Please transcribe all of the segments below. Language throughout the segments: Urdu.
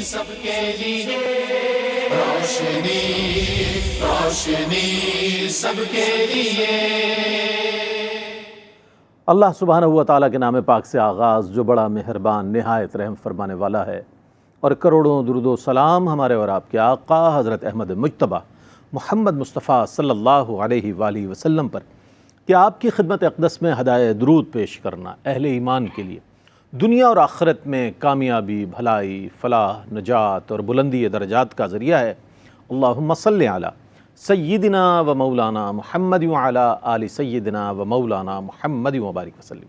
سب کے لیے روشنی روشنی سب کے لیے۔ اللہ سبحانہ و تعالیٰ کے نام پاک سے آغاز جو بڑا مہربان نہایت رحم فرمانے والا ہے، اور کروڑوں درود و سلام ہمارے اور آپ کے آقا حضرت احمد مجتبیٰ محمد مصطفیٰ صلی اللہ علیہ وآلہ وسلم پر کہ آپ کی خدمت اقدس میں ہدایہ درود پیش کرنا اہل ایمان کے لیے دنیا اور آخرت میں کامیابی، بھلائی، فلاح، نجات اور بلندی درجات کا ذریعہ ہے۔ اللہم صلی علی سیدنا و مولانا محمد وعلی آل سیدنا و مولانا محمد وبارک وسلم۔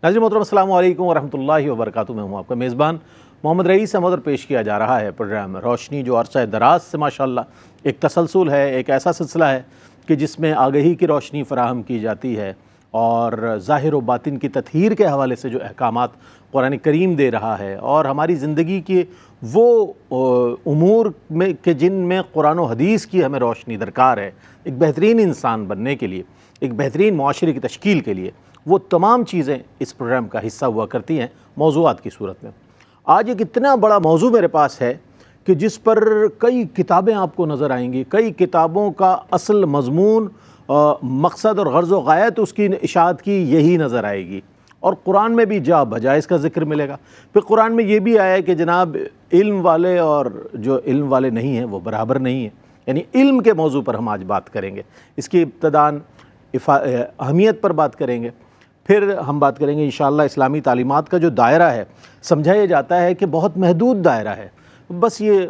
ناظرین محترم السلام علیکم ورحمۃ اللہ وبرکاتہ۔ میں ہوں آپ کا میزبان محمد رئیس احمد، اور پیش کیا جا رہا ہے پروگرام روشنی، جو عرصہ دراز سے ماشاءاللہ ایک تسلسل ہے، ایک ایسا سلسلہ ہے کہ جس میں آگہی کی روشنی فراہم کی جاتی ہے، اور ظاہر و باطن کی تطہیر کے حوالے سے جو احکامات قرآن کریم دے رہا ہے، اور ہماری زندگی کے وہ امور میں کہ جن میں قرآن و حدیث کی ہمیں روشنی درکار ہے ایک بہترین انسان بننے کے لیے، ایک بہترین معاشرے کی تشکیل کے لیے، وہ تمام چیزیں اس پروگرام کا حصہ ہوا کرتی ہیں موضوعات کی صورت میں۔ آج ایک اتنا بڑا موضوع میرے پاس ہے کہ جس پر کئی کتابیں آپ کو نظر آئیں گی، کئی کتابوں کا اصل مضمون، مقصد اور غرض و غایت اس کی اشاعت کی یہی نظر آئے گی، اور قرآن میں بھی جا بجا اس کا ذکر ملے گا۔ پھر قرآن میں یہ بھی آیا ہے کہ جناب علم والے اور جو علم والے نہیں ہیں وہ برابر نہیں ہیں، یعنی علم کے موضوع پر ہم آج بات کریں گے، اس کی ابتداً اہمیت پر بات کریں گے، پھر ہم بات کریں گے انشاءاللہ اسلامی تعلیمات کا جو دائرہ ہے، سمجھا یہ جاتا ہے کہ بہت محدود دائرہ ہے، بس یہ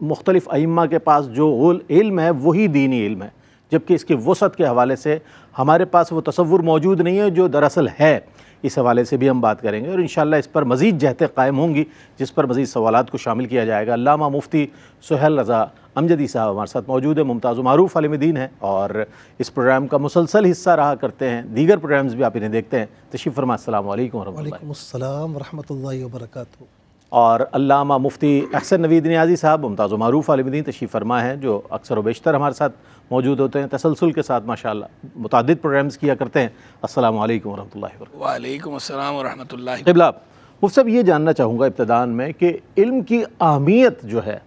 مختلف ائمہ کے پاس جو علم ہے وہی دینی علم ہے، جبکہ اس کی وسعت کے حوالے سے ہمارے پاس وہ تصور موجود نہیں ہے جو دراصل ہے۔ اس حوالے سے بھی ہم بات کریں گے، اور انشاءاللہ اس پر مزید جہتیں قائم ہوں گی جس پر مزید سوالات کو شامل کیا جائے گا۔ علامہ مفتی سہیل رضا امجدی صاحب ہمارے ساتھ موجود ہیں، ممتاز و معروف عالم دین ہیں، اور اس پروگرام کا مسلسل حصہ رہا کرتے ہیں، دیگر پروگرامز بھی آپ انہیں دیکھتے ہیں۔ تشریف فرما، السلام علیکم ورحمۃ اللہ۔ وعلیکم السلام ورحمۃ اللہ وبرکاتہ۔ اور علامہ مفتی احسن نوید نیازی صاحب ممتاز و معروف عالم دین تشریف فرما ہیں، جو اکثر و بیشتر ہمارے ساتھ موجود ہوتے ہیں، تسلسل کے ساتھ ماشاءاللہ متعدد پروگرامز کیا کرتے ہیں۔ السلام علیکم ورحمۃ اللہ وبرکاتہ۔ وعلیکم السلام ورحمۃ اللہ۔ قبلہ مفتی صاحب، یہ جاننا چاہوں گا ابتداء میں کہ علم کی اہمیت جو ہے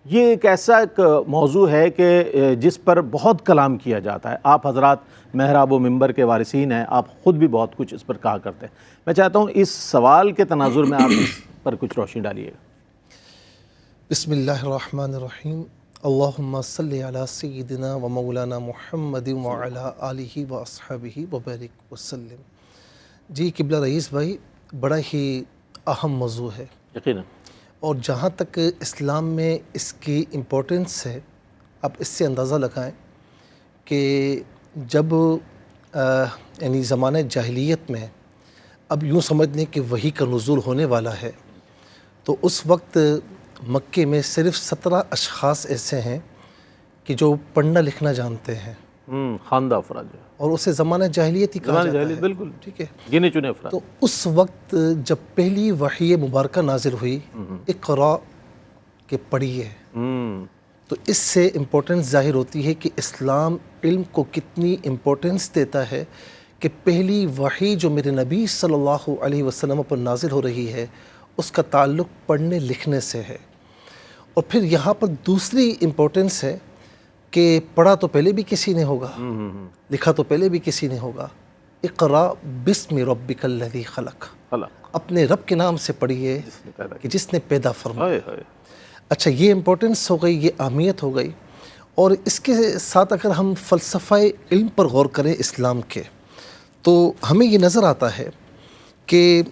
یہ ایک ایسا ایک موضوع ہے کہ جس پر بہت کلام کیا جاتا ہے، آپ حضرات محراب و منبر کے وارثین ہیں، آپ خود بھی بہت کچھ اس پر کہا کرتے ہیں۔ میں چاہتا ہوں اس سوال کے تناظر میں آپ اس پر کچھ روشنی ڈالیے گا۔ بسم اللہ الرحمن الرحیم۔ اللہم صلی علی سیدنا و مولانا محمد وعلی آلہ و اصحابہ وبارک وسلم۔ جی قبلہ رئیس بھائی، بڑا ہی اہم موضوع ہے، یقیناً، اور اور جہاں تک اسلام میں اس کی امپورٹنس ہے، آپ اس سے اندازہ لگائیں کہ جب یعنی زمانہ جاہلیت میں، اب یوں سمجھ لیں کہ وحی کا نزول ہونے والا ہے، تو اس وقت مکے میں صرف 17 اشخاص ایسے ہیں کہ جو پڑھنا لکھنا جانتے ہیں، خواندہ افراد جو ہے، اور اسے زمانہ جاہلیت ہی کہا زمانہ جاتا جاہلیت، ہے، بالکل ٹھیک ہے۔ گنے چنے افراد۔ تو اس وقت جب پہلی وحی مبارکہ نازل ہوئی، اقرا کہ پڑھیے، تو اس سے امپورٹنس ظاہر ہوتی ہے کہ اسلام علم کو کتنی امپورٹنس دیتا ہے کہ پہلی وحی جو میرے نبی صلی اللہ علیہ وسلم پر نازل ہو رہی ہے اس کا تعلق پڑھنے لکھنے سے ہے۔ اور پھر یہاں پر دوسری امپورٹنس ہے کہ پڑھا تو پہلے بھی کسی نے ہوگا، لکھا تو پہلے بھی کسی نے ہوگا۔ اقرا بسم ربک الذی خلق، اپنے رب کے نام سے پڑھیے کہ جس نے پیدا فرمایا۔ اچھا، یہ امپورٹنس ہو گئی، یہ اہمیت ہو گئی۔ اور اس کے ساتھ اگر ہم فلسفہ علم پر غور کریں اسلام کے، تو ہمیں یہ نظر آتا ہے کہ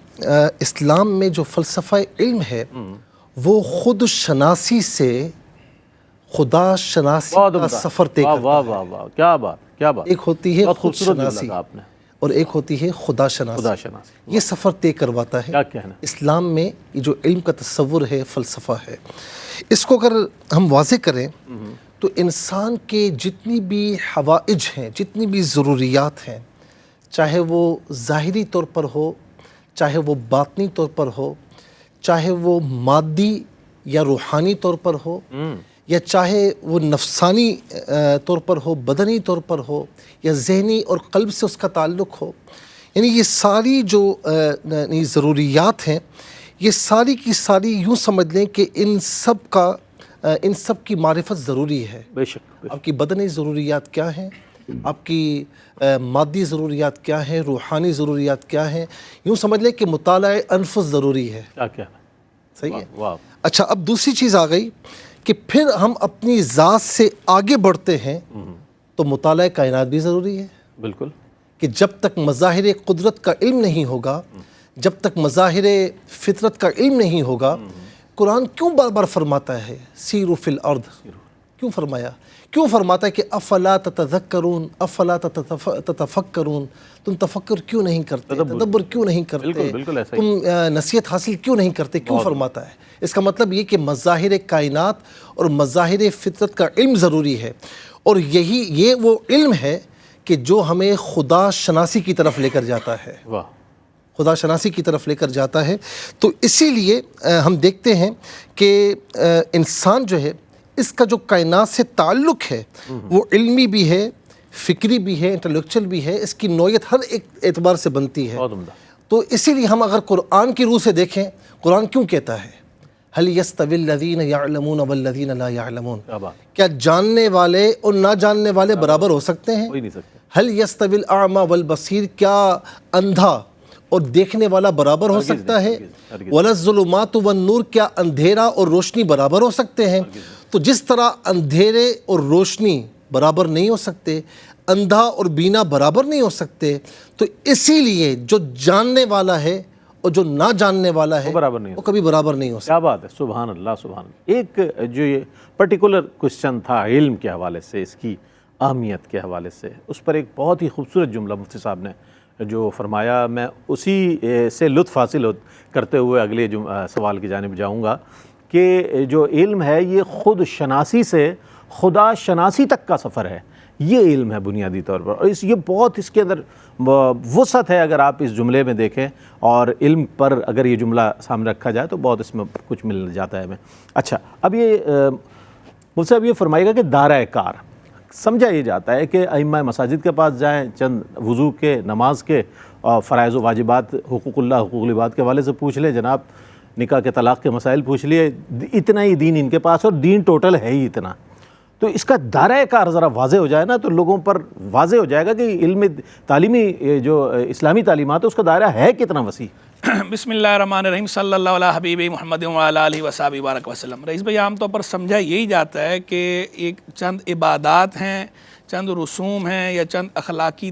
اسلام میں جو فلسفہ علم ہے وہ خود شناسی سے خدا شناسی کا سفر طے کرتا ہے۔ واہ واہ واہ، کیا بات، کیا بات، ایک ہوتی ہے بہت خود خوبصورت جملہ شناسی، کہا آپ نے، اور ایک ہوتی ہے خدا شناسی۔ خدا شناسی، یہ سفر طے کرواتا ہے کیا کہنا۔ اسلام میں یہ جو علم کا تصور ہے، فلسفہ ہے، اس کو اگر ہم واضح کریں تو انسان کے جتنی بھی حوائج ہیں، جتنی بھی ضروریات ہیں، چاہے وہ ظاہری طور پر ہو، چاہے وہ باطنی طور پر ہو، چاہے وہ مادی یا روحانی طور پر ہو، یا چاہے وہ نفسانی طور پر ہو، بدنی طور پر ہو، یا ذہنی اور قلب سے اس کا تعلق ہو، یعنی یہ ساری جو ضروریات ہیں یہ ساری کی ساری یوں سمجھ لیں کہ ان سب کی معرفت ضروری ہے۔ بے شک آپ کی بدنی ضروریات کیا ہیں، آپ کی مادی ضروریات کیا ہیں، روحانی ضروریات کیا ہیں، یوں سمجھ لیں کہ مطالعہ انفس ضروری ہے۔ کیا صحیح ہے۔ واہ اچھا، اب دوسری چیز آ گئی کہ پھر ہم اپنی ذات سے آگے بڑھتے ہیں تو مطالعہ کائنات بھی ضروری ہے، بالکل کہ جب تک مظاہر قدرت کا علم نہیں ہوگا، جب تک مظاہر فطرت کا علم نہیں ہوگا، قرآن کیوں بار بار فرماتا ہے سیروا فی الارض؟ کیوں فرمایا؟ کیوں فرماتا ہے کہ افلا تتذکرون، افلا تتفکرون؟ تم تفکر کیوں نہیں کرتے، تدبر کیوں نہیں کرتے، بالکل ایسا ہی۔ تم نصیحت حاصل کیوں نہیں کرتے؟ کیوں فرماتا ہے؟ اس کا مطلب یہ کہ مظاہر کائنات اور مظاہر فطرت کا علم ضروری ہے، اور یہ وہ علم ہے کہ جو ہمیں خدا شناسی کی طرف لے کر جاتا ہے، واہ خدا شناسی کی طرف لے کر جاتا ہے۔ تو اسی لیے ہم دیکھتے ہیں کہ انسان جو ہے، اس کا جو کائنات سے تعلق ہے وہ علمی بھی ہے، فکری بھی ہے، انٹلیکچوئل بھی ہے، اس کی نوعیت ہر ایک اعتبار سے بنتی ہے۔ بہت عمدہ۔ تو اسی لیے ہم اگر قرآن کی روح سے دیکھیں، قرآن کیوں کہتا ہے هل يستوي الذين يعلمون والذين لا يعلمون؟ کیا بات، کیا جاننے والے اور نہ جاننے والے برابر ہو سکتے ہیں؟ کوئی نہیں سکتے۔ هل يستوي الأعمى والبصير؟ کیا اندھا اور دیکھنے والا برابر ہو سکتا ہے؟ ولا الظلمات والنور؟ کیا اندھیرا اور روشنی برابر ہو سکتے ہیں؟ تو جس طرح اندھیرے اور روشنی برابر نہیں ہو سکتے، اندھا اور بینا برابر نہیں ہو سکتے، تو اسی لیے جو جاننے والا ہے اور جو نہ جاننے والا ہے برابر نہیں ہو وہ کبھی برابر نہیں ہو سکتا۔ کیا بات ہے، سبحان اللہ سبحان اللہ۔ ایک جو یہ پرٹیکولر کوشچن تھا علم کے حوالے سے، اس کی اہمیت کے حوالے سے، اس پر ایک بہت ہی خوبصورت جملہ مفتی صاحب نے جو فرمایا، میں اسی سے لطف حاصل کرتے ہوئے اگلے سوال کی جانب جاؤں گا کہ جو علم ہے یہ خود شناسی سے خدا شناسی تک کا سفر ہے، یہ علم ہے بنیادی طور پر، اور یہ بہت اس کے اندر وسعت ہے۔ اگر آپ اس جملے میں دیکھیں اور علم پر اگر یہ جملہ سامنے رکھا جائے تو بہت اس میں کچھ مل جاتا ہے ہمیں۔ اچھا، اب یہ مجھ سے اب یہ فرمائے گا کہ دائرہ کار سمجھا یہ جاتا ہے کہ ائمہ مساجد کے پاس جائیں، چند وضو کے، نماز کے، فرائض و واجبات، حقوق اللہ، حقوق العباد کے حوالے سے پوچھ لیں، جناب نکاح کے طلاق کے مسائل پوچھ لیے، اتنا ہی دین ان کے پاس، اور دین ٹوٹل ہے ہی اتنا۔ تو اس کا دائرہ کار ذرا واضح ہو جائے نا تو لوگوں پر واضح ہو جائے گا کہ علم تعلیمی جو اسلامی تعلیمات ہے اس کا دائرہ ہے کتنا وسیع۔ بسم اللہ الرحمن الرحیم، صلی اللہ علیہ حبیب محمد وعلی آلہ وصحبہ بارک وسلم۔ رئیس بھائی، عام طور پر سمجھا یہی جاتا ہے کہ ایک چند عبادات ہیں، چند رسوم ہیں یا چند اخلاقی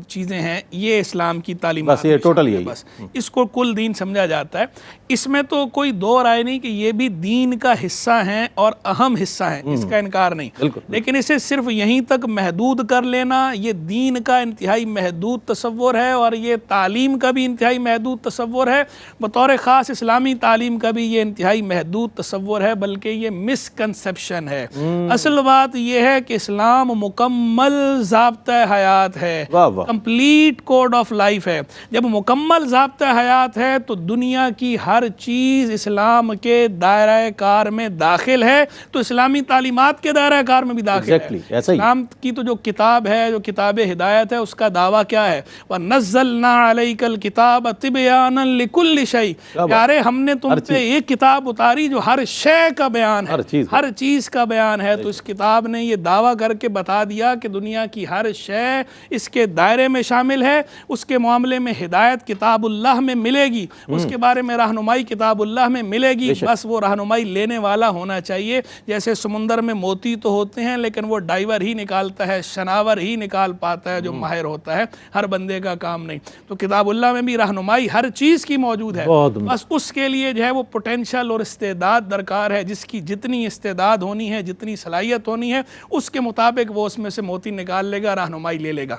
چیزیں ہیں، یہ اسلام کی تعلیمات بس یہ ٹوٹل یہی، بس اس کو کل دین سمجھا جاتا ہے۔ اس میں تو کوئی دو رائے نہیں کہ یہ بھی دین کا حصہ ہیں اور اہم حصہ ہیں، اس کا انکار نہیں، لیکن اسے صرف یہیں تک محدود کر لینا یہ دین کا انتہائی محدود تصور ہے، اور یہ تعلیم کا بھی انتہائی محدود تصور ہے، بطور خاص اسلامی تعلیم کا بھی یہ انتہائی محدود تصور ہے، بلکہ یہ مس کنسپشن ہے۔ اصل بات یہ ہے کہ اسلام مکمل ضابطہ حیات ہے، کمپلیٹ کوڈ آف لائف ہے۔ جب مکمل ضابطہ حیات ہے تو دنیا کی ہر چیز اسلام کے دائرہ کار میں داخل ہے، تو اسلامی تعلیمات کے دائرہ کار میں بھی داخل ہے۔ اسلام کی تو جو کتاب ہے، جو کتاب ہدایت ہے، اس کا دعویٰ کیا ہے؟ وَنَزَّلْنَا عَلَيْكَ الْكِتَابَ تِبْيَانًا لِكُلِّ شَيْءٍ۔ پیارے، ہم نے تم پہ ایک کتاب اتاری جو ہر شے کا بیان ہے، ہر چیز کا بیان ہے۔ تو اس کتاب نے یہ دعویٰ کر کے بتا دیا کہ دنیا کی ہر شے اس کے دائرے میں شامل ہے، اس کے معاملے میں ہدایت کتاب اللہ میں ملے گی، اس کے بارے میں رہنمائی کتاب اللہ میں ملے گی، بس وہ رہنمائی لینے والا ہونا چاہیے۔ جیسے سمندر میں موتی تو ہوتے ہیں لیکن وہ ڈائیور ہی نکالتا ہے، شناور ہی نکال پاتا ہے جو ماہر ہوتا ہے، ہر بندے کا کام نہیں۔ تو کتاب اللہ میں بھی رہنمائی ہر چیز کی موجود ہے، بس اس کے لیے جو ہے وہ پوٹینشل اور استعداد درکار ہے، جس کی جتنی استعداد ہونی ہے، جتنی صلاحیت ہونی ہے، اس کے مطابق وہ اس میں سے موتی نکال لے گا، رہنمائی لے لے گا۔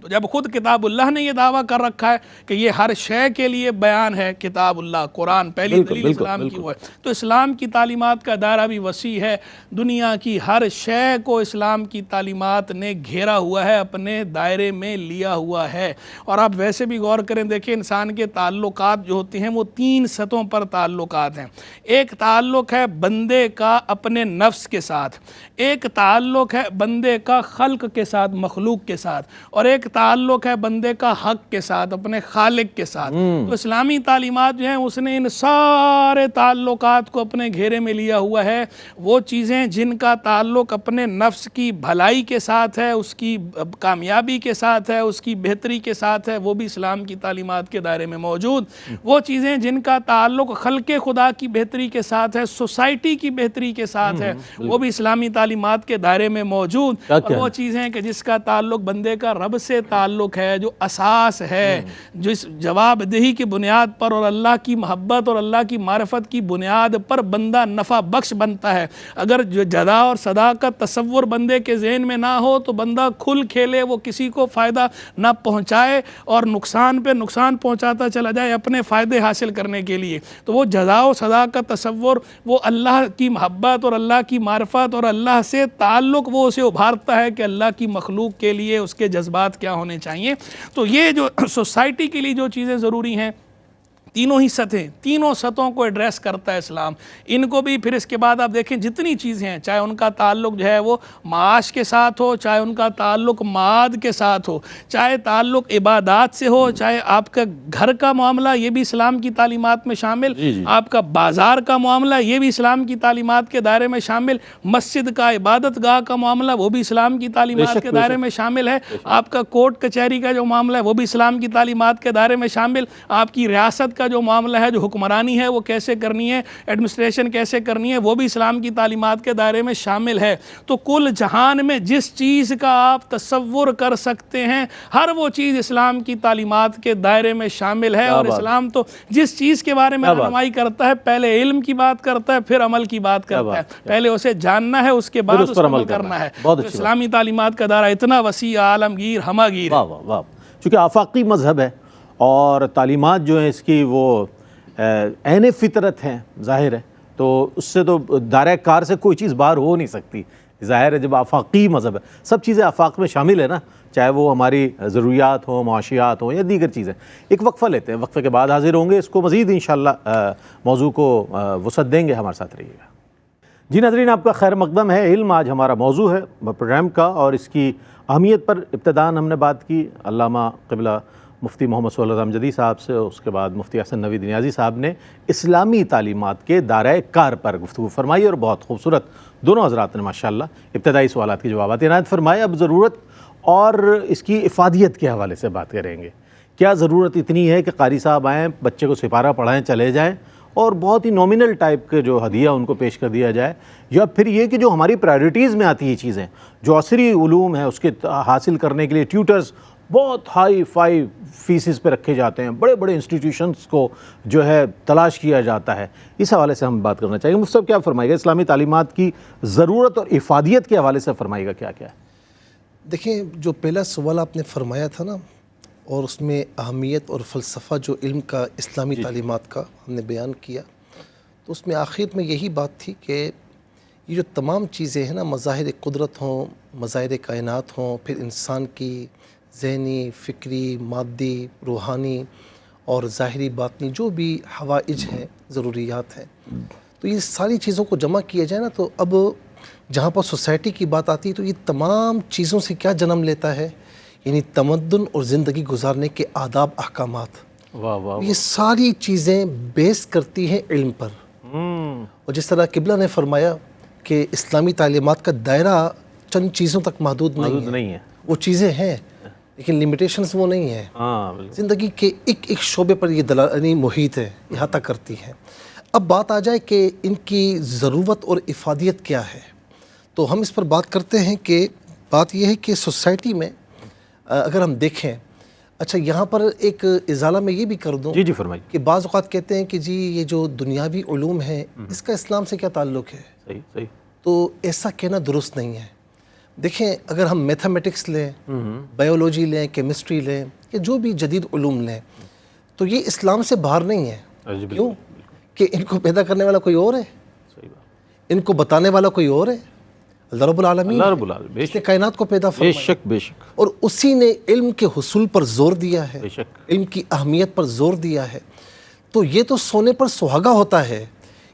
تو جب خود کتاب اللہ نے یہ دعویٰ کر رکھا ہے کہ یہ ہر شے کے لیے بیان ہے، کتاب اللہ، قرآن پہلی دلیل اسلام کی وہ ہے، تو اسلام کی تعلیمات کا دائرہ بھی وسیع ہے۔ دنیا کی ہر شے کو اسلام کی تعلیمات نے گھیرا ہوا ہے، اپنے دائرے میں لیا ہوا ہے۔ اور آپ ویسے بھی غور کریں، دیکھیں انسان کے تعلقات جو ہوتے ہیں وہ 3 سطحوں پر تعلقات ہیں۔ ایک تعلق ہے بندے کا اپنے نفس کے ساتھ، ایک تعلق ہے بندے کا خلق کے ساتھ، مخلوق کے ساتھ، اور ایک تعلق ہے بندے کا حق کے ساتھ، اپنے خالق کے ساتھ۔ تو اسلامی تعلیمات جو ہیں اس نے ان سارے تعلقات کو اپنے گھیرے میں لیا ہوا ہے۔ وہ چیزیں جن کا تعلق اپنے نفس کی بھلائی کے ساتھ ہے، اس کی کامیابی کے ساتھ ہے، اس کی بہتری کے ساتھ ہے، وہ بھی اسلام کی تعلیمات کے دائرے میں موجود۔ وہ چیزیں جن کا تعلق خلق خدا کی بہتری کے ساتھ ہے، سوسائٹی کی بہتری کے ساتھ ہے، وہ بھی اسلامی تعلیمات کے دائرے میں موجود۔ اور وہ چیزیں کہ جس کا تعلق بندے کا رب سے تعلق ہے، جو اساس ہے، جو اس جواب دہی کی بنیاد پر اور اللہ کی محبت اور اللہ کی معرفت کی بنیاد پر بندہ نفع بخش بنتا ہے۔ اگر جو جزا اور صدا کا تصور بندے کے ذہن میں نہ ہو تو بندہ کھل کھیلے، وہ کسی کو فائدہ نہ پہنچائے اور نقصان پہ نقصان پہنچاتا چلا جائے اپنے فائدے حاصل کرنے کے لیے، تو وہ جزا و صدا کا تصور، وہ اللہ کی محبت اور اللہ کی معرفت اور اللہ سے تعلق وہ اسے ابھارتا ہے کہ اللہ کی مخلوق کے لیے اس کے جذبات کیا ہونے چاہیے۔ تو یہ جو سوسائٹی کے لیے جو چیزیں ضروری ہیں، تینوں ہی سطحیں، تینوں سطحوں کو ایڈریس کرتا ہے اسلام۔ ان کو بھی پھر اس کے بعد آپ دیکھیں جتنی چیزیں ہیں، چاہے ان کا تعلق جو ہے وہ معاش کے ساتھ ہو، چاہے ان کا تعلق معاد کے ساتھ ہو، چاہے تعلق عبادات سے ہو، چاہے آپ کا گھر کا معاملہ، یہ بھی اسلام کی تعلیمات میں شامل، آپ کا بازار کا معاملہ، یہ بھی اسلام کی تعلیمات کے دائرے میں شامل، مسجد کا عبادت گاہ کا معاملہ، وہ بھی اسلام کی تعلیمات کے دائرے میں شامل ہے، آپ کا کورٹ کچہری کا جو معاملہ ہے وہ بھی اسلام کی تعلیمات کے دائرے میں شامل، آپ کی ریاست کا جو معاملہ ہے، جو حکمرانی ہے وہ کیسے کرنی ہے، ایڈمنسٹریشن کیسے کرنی ہے، وہ بھی اسلام کی تعلیمات کے دائرے میں شامل ہے۔ تو کل جہان میں جس چیز کا آپ تصور کر سکتے ہیں، ہر وہ چیز اسلام کی تعلیمات کے دائرے میں شامل ہے۔ اور اسلام تو جس چیز کے بارے میں رہنمائی کرتا ہے، پہلے علم کی بات کرتا ہے، پھر عمل کی بات کرتا ہے، پہلے اسے جاننا ہے، اس کے بعد اس پر عمل کرنا ہے۔ تو اسلامی تعلیمات کا دائرہ اتنا وسیع، عالمگیر، ہماگیر ہے۔ چونکہ آفاقی مذہب ہے اور تعلیمات جو ہیں اس کی وہ عین فطرت ہیں، ظاہر ہے، تو اس سے تو دائرہ کار سے کوئی چیز باہر ہو نہیں سکتی۔ ظاہر ہے جب آفاقی مذہب ہے، سب چیزیں آفاق میں شامل ہے نا، چاہے وہ ہماری ضروریات ہوں، معاشیات ہوں یا دیگر چیزیں۔ ایک وقفہ لیتے ہیں، وقفے کے بعد حاضر ہوں گے، اس کو مزید انشاءاللہ موضوع کو وسعت دیں گے، ہمارے ساتھ رہیے گا۔ جی ناظرین، آپ کا خیر مقدم ہے۔ علم آج ہمارا موضوع ہے پروگرام کا، اور اس کی اہمیت پر ابتداً ہم نے بات کی علامہ قبلہ مفتی محمد صلی اللہ علیہ وسلم جدید صاحب سے، اس کے بعد مفتی حسن نوید نیازی صاحب نے اسلامی تعلیمات کے دائرہ کار پر گفتگو فرمائی، اور بہت خوبصورت دونوں حضرات نے ماشاءاللہ ابتدائی سوالات کے جوابات عنایت فرمائے۔ اب ضرورت اور اس کی افادیت کے حوالے سے بات کریں گے۔ کیا ضرورت اتنی ہے کہ قاری صاحب آئیں، بچے کو سپارہ پڑھائیں، چلے جائیں، اور بہت ہی نومینل ٹائپ کے جو ہدیہ ان کو پیش کر دیا جائے، یا پھر یہ کہ جو ہماری پرائرٹیز میں آتی ہیں چیزیں، جو عصری علوم ہیں اس کے حاصل کرنے کے لیے ٹیوٹرز بہت ہائی فائی فیسز پہ رکھے جاتے ہیں، بڑے بڑے انسٹیٹیوشنز کو جو ہے تلاش کیا جاتا ہے، اس حوالے سے ہم بات کرنا چاہیں گے۔ مفتی صاحب کیا فرمائے گا اسلامی تعلیمات کی ضرورت اور افادیت کے حوالے سے، فرمائے گا کیا کیا ہے؟ دیکھیں، جو پہلا سوال آپ نے فرمایا تھا نا، اور اس میں اہمیت اور فلسفہ جو علم کا اسلامی تعلیمات کا ہم نے بیان کیا، تو اس میں آخر میں یہی بات تھی کہ یہ جو تمام چیزیں ہیں نا، مظاہر قدرت ہوں، مظاہر کائنات ہوں، پھر انسان کی ذہنی، فکری، مادی، روحانی اور ظاہری باطنی جو بھی حوائج ہیں، ضروریات ہیں، تو یہ ساری چیزوں کو جمع کیا جائے نا، تو اب جہاں پر سوسائٹی کی بات آتی ہے تو یہ تمام چیزوں سے کیا جنم لیتا ہے، یعنی تمدن اور زندگی گزارنے کے آداب، احکامات۔ یہ ساری چیزیں بیس کرتی ہیں علم پر۔ اور جس طرح قبلہ نے فرمایا کہ اسلامی تعلیمات کا دائرہ چند چیزوں تک محدود نہیں ہے، وہ چیزیں ہیں لیکن لیمیٹیشنز وہ نہیں ہیں۔ زندگی کے ایک ایک شعبے پر یہ یعنی محیط ہے، احاطہ کرتی ہیں۔ اب بات آ جائے کہ ان کی ضرورت اور افادیت کیا ہے، تو ہم اس پر بات کرتے ہیں کہ بات یہ ہے کہ سوسائٹی میں اگر ہم دیکھیں، اچھا یہاں پر ایک ازالہ میں یہ بھی کر دوں جی فرمائیے، کہ بعض اوقات کہتے ہیں کہ جی یہ جو دنیاوی علوم ہیں اس کا اسلام سے کیا تعلق ہے؟ صحیح، تو ایسا کہنا درست نہیں ہے۔ دیکھیں، اگر ہم میتھمیٹکس لیں، بایولوجی لیں، کیمسٹری لیں، یا جو بھی جدید علوم لیں، تو یہ اسلام سے باہر نہیں ہے۔ کیوں؟ کہ ان کو پیدا کرنے والا کوئی اور ہے، ان کو بتانے والا کوئی اور ہے، اللہ رب العالمین، اس نے کائنات کو پیدا فرمایا، بے شک، اور اسی نے علم کے حصول پر زور دیا ہے، علم کی اہمیت پر زور دیا ہے۔ تو یہ تو سونے پر سہاگا ہوتا ہے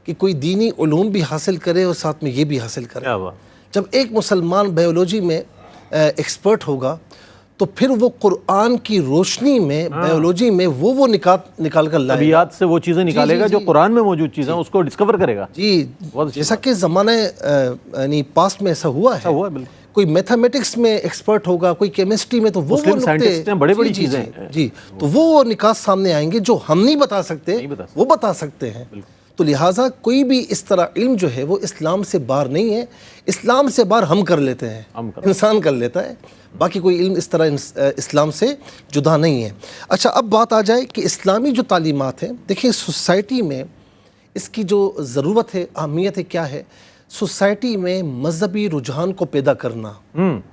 کہ کوئی دینی علوم بھی حاصل کرے اور ساتھ میں یہ بھی حاصل کرے۔ جب ایک مسلمان بایولوجی میں ایکسپرٹ ہوگا تو پھر وہ قرآن کی روشنی میں بایولوجی میں وہ نکال کر لائے گا، طبیعت سے وہ چیزیں نکالے گا جو قرآن میں موجود چیزیں اس کو ڈسکور کرے گا. جی جیسا کہ زمانہ یعنی پاسٹ میں ایسا ہوا ہے. بالکل. کوئی میتھمیٹکس میں ایکسپرٹ ہوگا، کوئی کیمسٹری میں، تو وہ سائنٹسٹ ہیں، بڑی چیزیں جی تو وہ نکات سامنے آئیں گے جو ہم نہیں بتا سکتے، وہ بتا سکتے ہیں. تو لہٰذا کوئی بھی اس طرح علم جو ہے وہ اسلام سے باہر نہیں ہے. اسلام سے باہر ہم کر لیتے ہیں، انسان کر لیتا ہے، باقی کوئی علم اس طرح اسلام سے جدا نہیں ہے. اچھا، اب بات آ جائے کہ اسلامی جو تعلیمات ہیں، دیکھیں سوسائٹی میں اس کی جو ضرورت ہے، اہمیت ہے، کیا ہے؟ سوسائٹی میں مذہبی رجحان کو پیدا کرنا،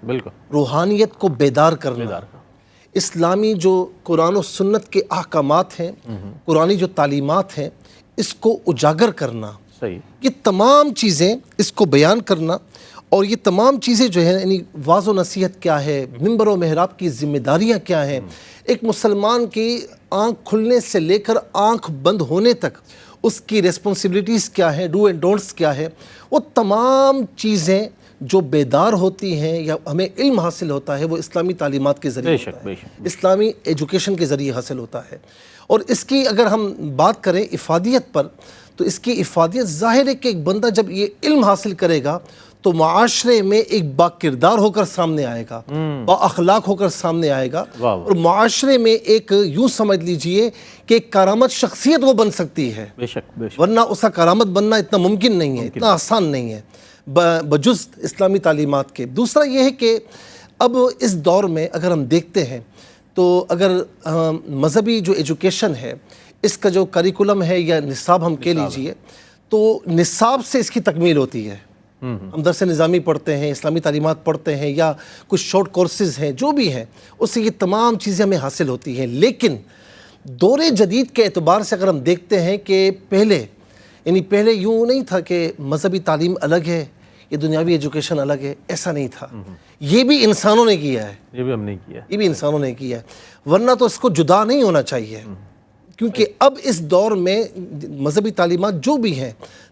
بالکل، روحانیت کو بیدار کرنا، اسلامی جو قرآن و سنت کے احکامات ہیں، قرآنی جو تعلیمات ہیں، اس کو اجاگر کرنا، یہ تمام چیزیں اس کو بیان کرنا. اور یہ تمام چیزیں جو ہیں، یعنی واعظ و نصیحت کیا ہے، منبر و محراب کی ذمہ داریاں کیا ہیں، ایک مسلمان کی آنکھ کھلنے سے لے کر آنکھ بند ہونے تک اس کی ریسپانسبلٹیز کیا ہے، ڈو اینڈ ڈونٹس کیا ہے، وہ تمام چیزیں جو بیدار ہوتی ہیں یا ہمیں علم حاصل ہوتا ہے وہ اسلامی تعلیمات کے ذریعے ہوتا ہے، اسلامی ایجوکیشن کے ذریعے حاصل ہوتا ہے. اور اس کی اگر ہم بات کریں افادیت پر، تو اس کی افادیت ظاہر ہے کہ ایک بندہ جب یہ علم حاصل کرے گا تو معاشرے میں ایک با کردار ہو کر سامنے آئے گا، با اخلاق ہو کر سامنے آئے گا، اور معاشرے میں ایک یوں سمجھ لیجئے کہ ایک کارآمد شخصیت وہ بن سکتی ہے. ورنہ اس کا کارآمد بننا اتنا ممکن نہیں ہے، اتنا آسان نہیں ہے بجز اسلامی تعلیمات کے. دوسرا یہ ہے کہ اب اس دور میں اگر ہم دیکھتے ہیں تو اگر مذہبی جو ایجوکیشن ہے اس کا جو کریکولم ہے یا نصاب ہم کہہ لیجئے، تو نصاب سے اس کی تکمیل ہوتی ہے. ہم درس نظامی پڑھتے ہیں، اسلامی تعلیمات پڑھتے ہیں، یا کچھ شارٹ کورسز ہیں، جو بھی ہیں، اس سے یہ تمام چیزیں ہمیں حاصل ہوتی ہیں. لیکن دور جدید کے اعتبار سے اگر ہم دیکھتے ہیں کہ پہلے یوں نہیں تھا کہ مذہبی تعلیم الگ ہے، یہ دنیاوی ایجوکیشن الگ ہے، ایسا نہیں تھا. یہ بھی انسانوں نے کیا ہے، یہ بھی ہم نے کیا، یہ بھی انسانوں نے کیا ہے، ورنہ تو اس کو جدا نہیں ہونا چاہیے. کیونکہ اب اس دور میں مذہبی تعلیمات جو بھی ہیں،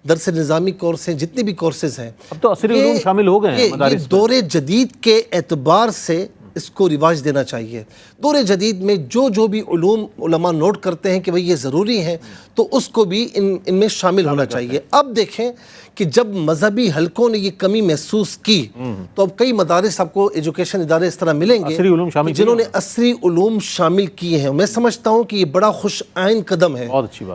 درس نظامی کورس ہیں، جتنے بھی کورسز ہیں، اب تو عصری علوم شامل ہو گئے ہیں مدارس میں. دور جدید کے اعتبار سے اس کو رواج دینا چاہیے. دور جدید میں جو بھی علوم علماء نوٹ کرتے ہیں کہ بھئی یہ ضروری ہیں، تو اس کو بھی ان میں شامل ہونا چاہیے. اب دیکھیں کہ جب مذہبی حلقوں نے یہ کمی محسوس کی تو اب کئی مدارس آپ کو ایجوکیشن ادارے اس طرح ملیں گے جنہوں نے عصری علوم شامل کیے ہیں. میں سمجھتا ہوں کہ یہ بڑا خوش آئین قدم ہے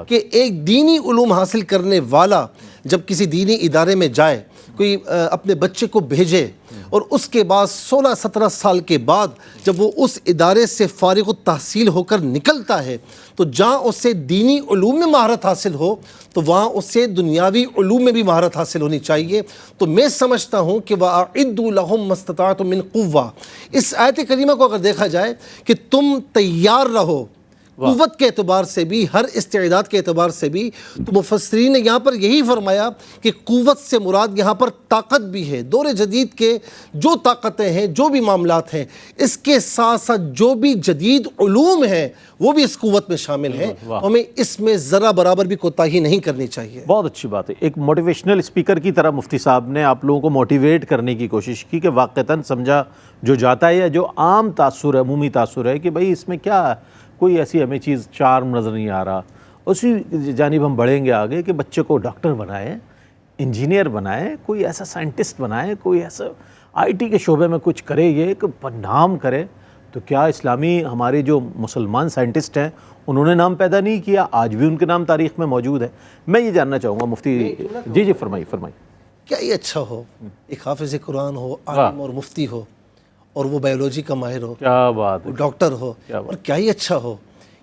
کہ ایک دینی علوم حاصل کرنے والا جب کسی دینی ادارے میں جائے، کوئی اپنے بچے کو بھیجے، اور اس کے بعد 16-17 سال کے بعد جب وہ اس ادارے سے فارغ التحصیل ہو کر نکلتا ہے، تو جہاں اسے دینی علوم میں مہارت حاصل ہو تو وہاں اسے دنیاوی علوم میں بھی مہارت حاصل ہونی چاہیے. تو میں سمجھتا ہوں کہ وَأَعِدُّوا لَهُم مَّا اسْتَطَعْتُم مِّن قُوَّةٍ، اس آیت کریمہ کو اگر دیکھا جائے کہ تم تیار رہو قوت کے اعتبار سے بھی، ہر استعداد کے اعتبار سے بھی. تو مفسرین نے یہاں پر یہی فرمایا کہ قوت سے مراد یہاں پر طاقت بھی ہے. دور جدید کے جو طاقتیں ہیں، جو بھی معاملات ہیں، اس کے ساتھ ساتھ جو بھی جدید علوم ہیں وہ بھی اس قوت میں شامل ہیں. ہمیں اس میں ذرا برابر بھی کوتاہی نہیں کرنی چاہیے. بہت اچھی بات ہے. ایک موٹیویشنل اسپیکر کی طرح مفتی صاحب نے آپ لوگوں کو موٹیویٹ کرنے کی کوشش کی کہ واقعتاً سمجھا جو جاتا ہے یا جو عام تاثر ہے، عمومی تاثر ہے کہ بھئی اس میں کیا کوئی ایسی ہمیں چیز چارم نظر نہیں آ رہا. اسی جانب ہم بڑھیں گے آگے کہ بچے کو ڈاکٹر بنائیں، انجینئر بنائیں، کوئی ایسا سائنٹسٹ بنائیں، کوئی ایسا آئی ٹی کے شعبے میں کچھ کرے، یہ کہ نام کرے. تو کیا اسلامی ہمارے جو مسلمان سائنٹسٹ ہیں انہوں نے نام پیدا نہیں کیا؟ آج بھی ان کے نام تاریخ میں موجود ہے. میں یہ جاننا چاہوں گا مفتی جی فرمائیے. کیا یہ اچھا ہو ایک حافظ قرآن ہو، عالم اور مفتی ہو، اور وہ بایولوجی کا ماہر ہو، کیا بات ہے، ڈاکٹر ہو، اور کیا ہی اچھا ہو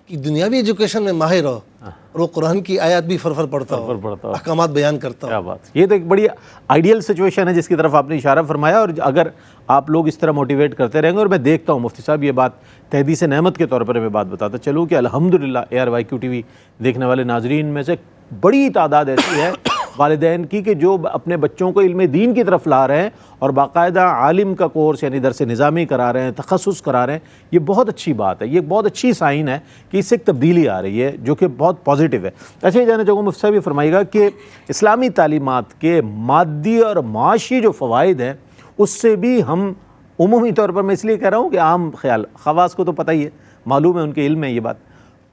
کہ دنیاوی ایجوکیشن میں ماہر ہو اور وہ قرآن کی آیات بھی فرفر پڑھتا ہو، احکامات بیان کرتا ہو. کیا بات. یہ تو ایک بڑی آئیڈیل سچویشن ہے جس کی طرف آپ نے اشارہ فرمایا. اور اگر آپ لوگ اس طرح موٹیویٹ کرتے رہیں گے، اور میں دیکھتا ہوں مفتی صاحب یہ بات تحدیث نعمت کے طور پر میں بات بتاتا چلوں کہ الحمدللہ ARYQ TV دیکھنے والے ناظرین میں سے بڑی تعداد ایسی ہے والدین کی کہ جو اپنے بچوں کو علم دین کی طرف لا رہے ہیں اور باقاعدہ عالم کا کورس یعنی درس نظامی کرا رہے ہیں، تخصص کرا رہے ہیں. یہ بہت اچھی بات ہے، یہ بہت اچھی سائن ہے کہ اس سے ایک تبدیلی آ رہی ہے جو کہ بہت پازیٹیو ہے. اچھا یہ جاننا چاہوں گا مفتی صاحب یہ فرمائیے گا کہ اسلامی تعلیمات کے مادی اور معاشی جو فوائد ہیں اس سے بھی ہم عمومی طور پر میں اس لیے کہہ رہا ہوں کہ عام خیال، خواص کو تو پتہ ہی ہے، معلوم ہے، ان کے علم میں یہ بات،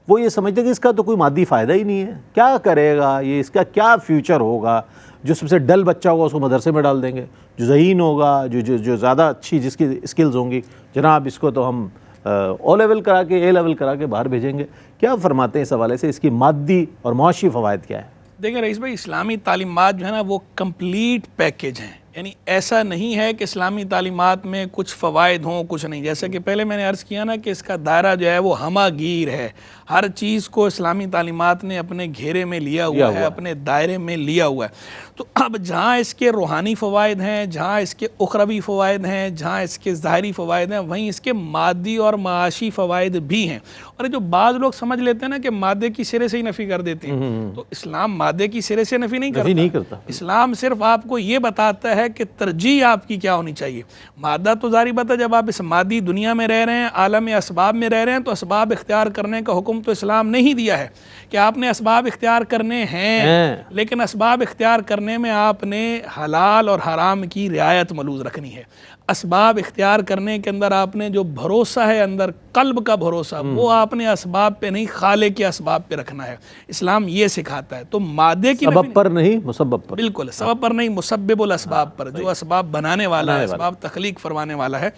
وہ یہ سمجھتے ہیں کہ اس کا تو کوئی مادی فائدہ ہی نہیں ہے، کیا کرے گا یہ، اس کا کیا فیوچر ہوگا، جو سب سے ڈل بچہ ہوگا اس کو مدرسے میں ڈال دیں گے، جو ذہین ہوگا، جو زیادہ اچھی جس کی اسکلز ہوں گی، جناب اس کو تو ہم او لیول کرا کے، اے لیول کرا کے باہر بھیجیں گے۔ کیا فرماتے ہیں اس حوالے سے، اس کی مادی اور معاشی فوائد کیا ہیں؟ دیکھیں رئیس بھائی، اسلامی تعلیمات جو ہے نا وہ کمپلیٹ پیکیج ہیں، یعنی ایسا نہیں ہے کہ اسلامی تعلیمات میں کچھ فوائد ہوں کچھ نہیں، جیسا کہ پہلے میں نے عرض کیا نا کہ اس کا دائرہ جو ہے وہ ہمہ گیر ہے، ہر چیز کو اسلامی تعلیمات نے اپنے گھیرے میں لیا ہوا ہے، اپنے دائرے میں لیا ہوا ہے۔ تو اب جہاں اس کے روحانی فوائد ہیں، جہاں اس کے اخروی فوائد ہیں، جہاں اس کے ظاہری فوائد ہیں، وہیں اس کے مادی اور معاشی فوائد بھی ہیں۔ اور جو بعض لوگ سمجھ لیتے ہیں نا کہ مادے کی سرے سے ہی نفی کر دیتے ہیں، تو اسلام مادے کی سرے سے نفی نہیں کرتا۔ اسلام صرف آپ کو یہ بتاتا ہے کہ ترجیح آپ کی کیا ہونی چاہیے۔ مادہ تو ظاہری بات ہے، جب آپ اس مادی دنیا میں رہ رہے ہیں، عالم اسباب میں رہ رہے ہیں، تو اسباب اختیار کرنے کا حکم تو اسلام نے ہی دیا ہے کہ آپ نے اسباب اختیار کرنے ہیں، لیکن اسباب اختیار کرنے میں آپ نے حلال اور حرام کی رعایت ملوز رکھنی ہے۔ اسباب اختیار کرنے کے اندر آپ نے جو بھروسہ ہے، اندر قلب کا بھروسہ، وہ آپ نے اسباب پہ نہیں، خالق کے اسباب پہ رکھنا ہے۔ اسلام یہ سکھاتا ہے۔ تو مادے کی سبب پر نہیں، مسبب پر، بالکل سبب پر نہیں، مسبب الاسباب پر، جو اسباب بنانے والا ہے، اسباب تخلیق فرمانے والا ہے۔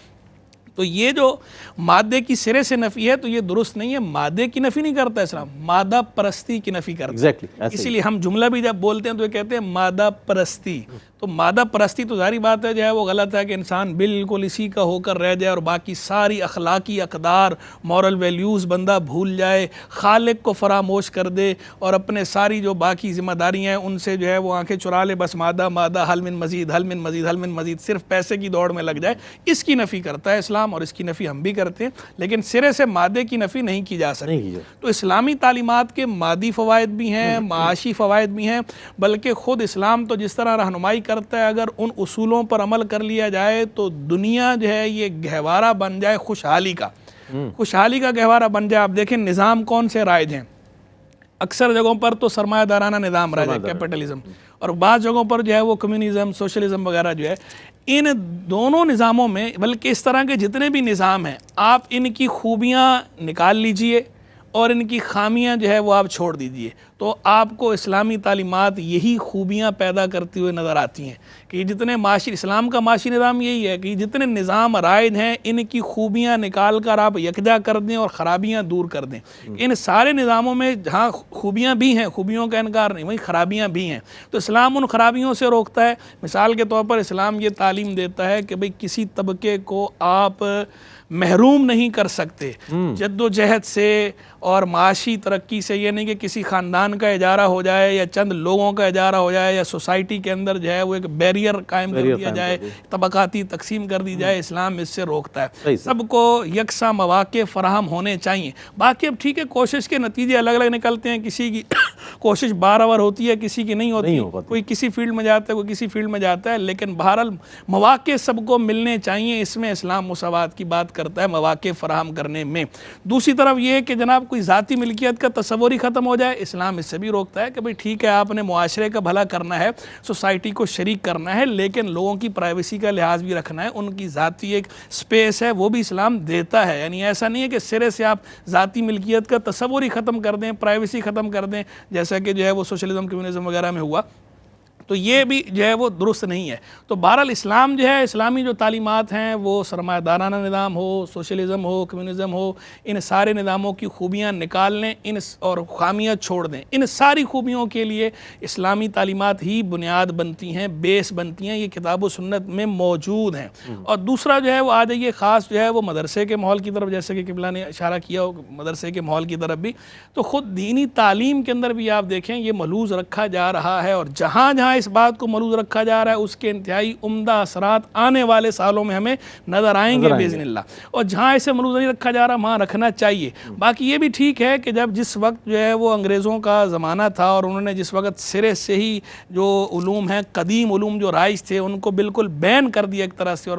تو یہ جو مادے کی سرے سے نفی ہے تو یہ درست نہیں ہے۔ مادے کی نفی نہیں کرتا اسلام، مادہ پرستی کی نفی کرتا ہے۔ اسی لیے ہم جملہ بھی جب بولتے ہیں تو یہ کہتے ہیں مادہ پرستی۔ تو مادہ پرستی تو ظاہری بات ہے جو ہے وہ غلط ہے کہ انسان بالکل اسی کا ہو کر رہ جائے اور باقی ساری اخلاقی اقدار، مورل ویلیوز بندہ بھول جائے، خالق کو فراموش کر دے اور اپنے ساری جو باقی ذمہ داریاں ہیں ان سے جو ہے وہ آنکھیں چرا لے، بس مادہ مادہ، حل من مزید، حل من مزید، حل من مزید، صرف پیسے کی دوڑ میں لگ جائے۔ اس کی نفی کرتا ہے اسلام اور اس کی نفی ہم بھی کرتے ہیں، لیکن سرے سے مادے کی نفی نہیں کی جا سکتی۔ تو اسلامی تعلیمات کے مادی فوائد بھی ہیں، معاشی فوائد بھی ہیں، بلکہ خود اسلام تو جس طرح رہنمائی کرتا ہے، اگر ان اصولوں پر عمل کر لیا جائے تو دنیا جو ہے یہ گہوارہ بن جائے خوشحالی کا، خوشحالی کا گہوارہ بن جائے۔ آپ دیکھیں نظام کون سے رائج ہیں، اکثر جگہوں پر تو سرمایہ دارانہ نظام رائج ہے، کیپٹلزم، اور بعض جگہوں پر جو ہے وہ کمیونزم، سوشلزم وغیرہ جو ہے۔ ان دونوں نظاموں میں، بلکہ اس طرح کے جتنے بھی نظام ہیں، آپ ان کی خوبیاں نکال لیجئے اور ان کی خامیاں جو ہے وہ آپ چھوڑ دیجئے، تو آپ کو اسلامی تعلیمات یہی خوبیاں پیدا کرتی ہوئے نظر آتی ہیں کہ جتنے معاشی، اسلام کا معاشی نظام یہی ہے کہ جتنے نظام رائج ہیں ان کی خوبیاں نکال کر آپ یکجا کر دیں اور خرابیاں دور کر دیں۔ ان سارے نظاموں میں جہاں خوبیاں بھی ہیں، خوبیوں کا انکار نہیں، وہیں خرابیاں بھی ہیں، تو اسلام ان خرابیوں سے روکتا ہے۔ مثال کے طور پر اسلام یہ تعلیم دیتا ہے کہ بھئی کسی طبقے کو آپ محروم نہیں کر سکتے جد و جہد سے اور معاشی ترقی سے، یہ نہیں کہ کسی خاندان کا اجارہ ہو جائے یا چند لوگوں کا اجارہ ہو جائے یا سوسائٹی کے اندر جو ہے وہ ایک بیریئر قائم کر دیا جائے، طبقاتی تقسیم کر دی جائے۔ اسلام اس سے روکتا ہے، سب کو یکساں مواقع فراہم ہونے چاہیے۔ باقی اب ٹھیک ہے کوشش کے نتیجے الگ الگ نکلتے ہیں، کسی کی کوشش بارآور ہوتی ہے، کسی کی نہیں ہوتی، کوئی کسی فیلڈ میں جاتا ہے، کوئی کسی فیلڈ میں جاتا ہے، لیکن بہرحال مواقع سب کو ملنے چاہیے۔ اس میں اسلام مساوات کی بات کرتا ہے، مواقع فراہم کرنے میں۔ دوسری طرف یہ ہے کہ جناب کوئی ذاتی ملکیت کا تصور ہی ختم ہو جائے، اسلام اس سے بھی روکتا ہے کہ بھئی ٹھیک ہے آپ نے معاشرے کا بھلا کرنا ہے، سوسائٹی کو شریک کرنا ہے، لیکن لوگوں کی پرائیویسی کا لحاظ بھی رکھنا ہے، ان کی ذاتی ایک سپیس ہے وہ بھی اسلام دیتا ہے۔ یعنی ایسا نہیں ہے کہ سرے سے آپ ذاتی ملکیت کا تصور ہی ختم کر دیں، پرائیویسی ختم کر دیں، جیسا کہ جو ہے وہ سوشلزم، کمیونزم وغیرہ میں ہوا، تو یہ بھی جو ہے وہ درست نہیں ہے۔ تو بہرحال اسلام جو ہے، اسلامی جو تعلیمات ہیں وہ سرمایہ دارانہ نظام ہو، سوشلزم ہو، کمیونزم ہو، ان سارے نظاموں کی خوبیاں نکال لیں اور خامیاں چھوڑ دیں۔ ان ساری خوبیوں کے لیے اسلامی تعلیمات ہی بنیاد بنتی ہیں، بیس بنتی ہیں، یہ کتاب و سنت میں موجود ہیں۔ اور دوسرا جو ہے وہ آ جائیے خاص جو ہے وہ مدرسے کے ماحول کی طرف، جیسے کہ قبلہ نے اشارہ کیا ہو مدرسے کے ماحول کی طرف بھی، تو خود دینی تعلیم کے اندر بھی آپ دیکھیں یہ ملحوظ رکھا جا رہا ہے، اور جہاں جہاں اس بات کو ملحوظ رکھا جا رہا ہے اس کے انتہائی عمدہ اثرات آنے والے سالوں میں ہمیں نظر آئیں گے باذن اللہ۔ اور جہاں اسے ملحوظ نہیں رکھا جا رہا وہاں رکھنا چاہیے۔ باقی یہ بھی ٹھیک ہے کہ جس وقت جو ہے وہ انگریزوں کا زمانہ تھا اور انہوں نے جس وقت سرے سے ہی جو علوم ہیں، قدیم علوم جو رائج تھے، ان کو بالکل بین کر دیا ایک طرح سے اور